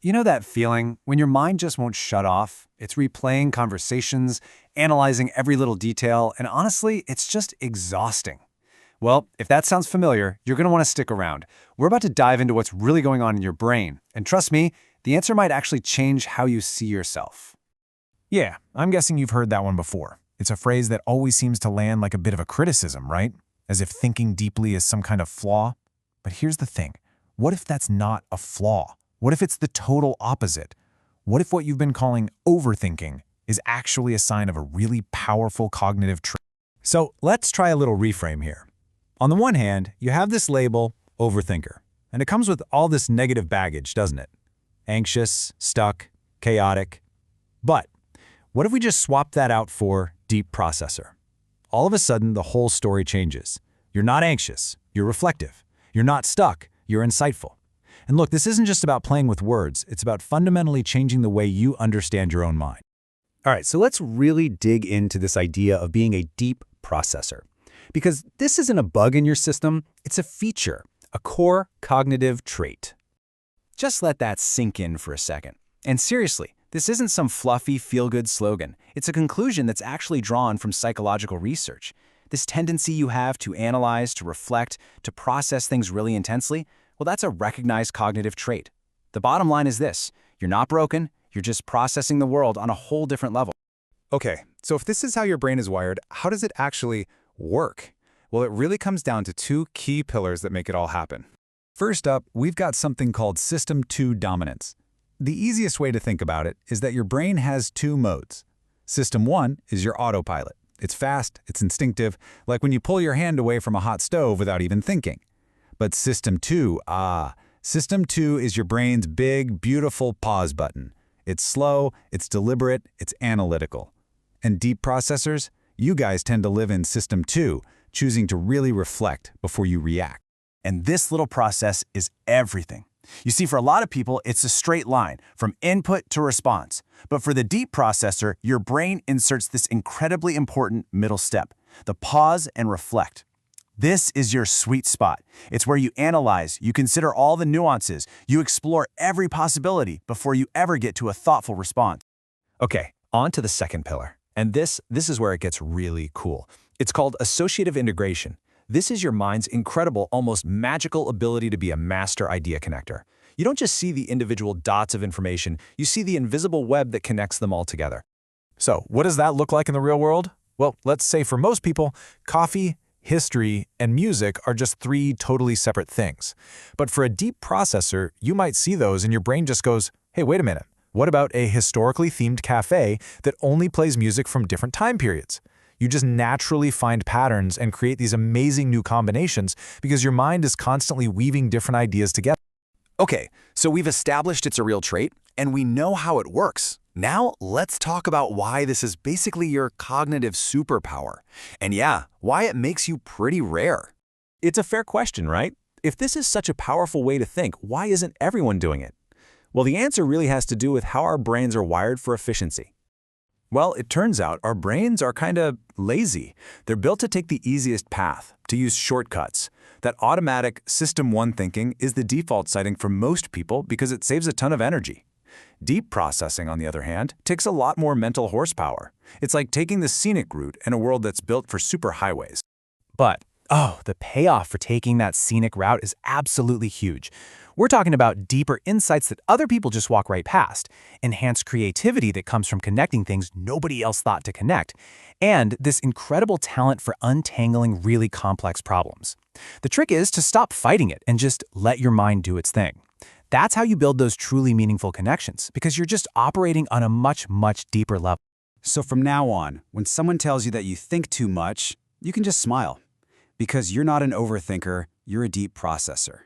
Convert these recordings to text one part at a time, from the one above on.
You know that feeling when your mind just won't shut off? It's replaying conversations, analyzing every little detail, and honestly, it's just exhausting. Well, if that sounds familiar, you're going to want to stick around. We're about to dive into what's really going on in your brain. And trust me, the answer might actually change how you see yourself. Yeah, I'm guessing you've heard that one before. It's a phrase that always seems to land like a bit of a criticism, right? As if thinking deeply is some kind of flaw. But here's the thing. What if that's not a flaw? What if it's the total opposite? What if what you've been calling overthinking is actually a sign of a really powerful cognitive trait? So let's try a little reframe here. On the one hand, you have this label, overthinker, and it comes with all this negative baggage, doesn't it? Anxious, stuck, chaotic. But what if we just swap that out for deep processor? All of a sudden, the whole story changes. You're not anxious, you're reflective. You're not stuck, you're insightful. And look, this isn't just about playing with words, it's about fundamentally changing the way you understand your own mind. All right, so let's really dig into this idea of being a deep processor. Because this isn't a bug in your system, it's a feature, a core cognitive trait. Just let that sink in for a second. And seriously, this isn't some fluffy, feel-good slogan. It's a conclusion that's actually drawn from psychological research. This tendency you have to analyze, to reflect, to process things really intensely, well, that's a recognized cognitive trait. The bottom line is this: you're not broken, you're just processing the world on a whole different level. Okay, so if this is how your brain is wired, how does it actually work? Well, it really comes down to two key pillars that make it all happen. First up, we've got something called System 2 dominance. The easiest way to think about it is that your brain has two modes. System 1 is your autopilot. It's fast, it's instinctive, like when you pull your hand away from a hot stove without even thinking. But System 2, System 2 is your brain's big, beautiful pause button. It's slow, it's deliberate, it's analytical. And deep processors, you guys tend to live in System 2, choosing to really reflect before you react. And this little process is everything. You see, for a lot of people, it's a straight line, from input to response. But for the deep processor, your brain inserts this incredibly important middle step, the pause and reflect. This is your sweet spot. It's where you analyze, you consider all the nuances, you explore every possibility before you ever get to a thoughtful response. Okay, on to the second pillar. And this is where it gets really cool. It's called Associative Integration. This is your mind's incredible, almost magical ability to be a master idea connector. You don't just see the individual dots of information, you see the invisible web that connects them all together. So, what does that look like in the real world? Well, let's say for most people, coffee, history, and music are just three totally separate things. But for a deep processor, you might see those and your brain just goes, hey, wait a minute. What about a historically themed cafe that only plays music from different time periods? You just naturally find patterns and create these amazing new combinations because your mind is constantly weaving different ideas together. Okay, so we've established it's a real trait, and we know how it works. Now, let's talk about why this is basically your cognitive superpower. And yeah, why it makes you pretty rare. It's a fair question, right? If this is such a powerful way to think, why isn't everyone doing it? Well, the answer really has to do with how our brains are wired for efficiency. Well, it turns out our brains are kind of lazy. They're built to take the easiest path, to use shortcuts. That automatic System 1 thinking is the default setting for most people because it saves a ton of energy. Deep processing, on the other hand, takes a lot more mental horsepower. It's like taking the scenic route in a world that's built for superhighways. But, the payoff for taking that scenic route is absolutely huge. We're talking about deeper insights that other people just walk right past, enhanced creativity that comes from connecting things nobody else thought to connect, and this incredible talent for untangling really complex problems. The trick is to stop fighting it and just let your mind do its thing. That's how you build those truly meaningful connections, because you're just operating on a much, much deeper level. So from now on, when someone tells you that you think too much, you can just smile. Because you're not an overthinker, you're a deep processor.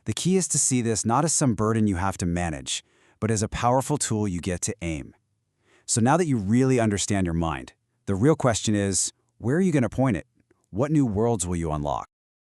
The key is to see this not as some burden you have to manage, but as a powerful tool you get to aim. So now that you really understand your mind, the real question is, where are you going to point it? What new worlds will you unlock?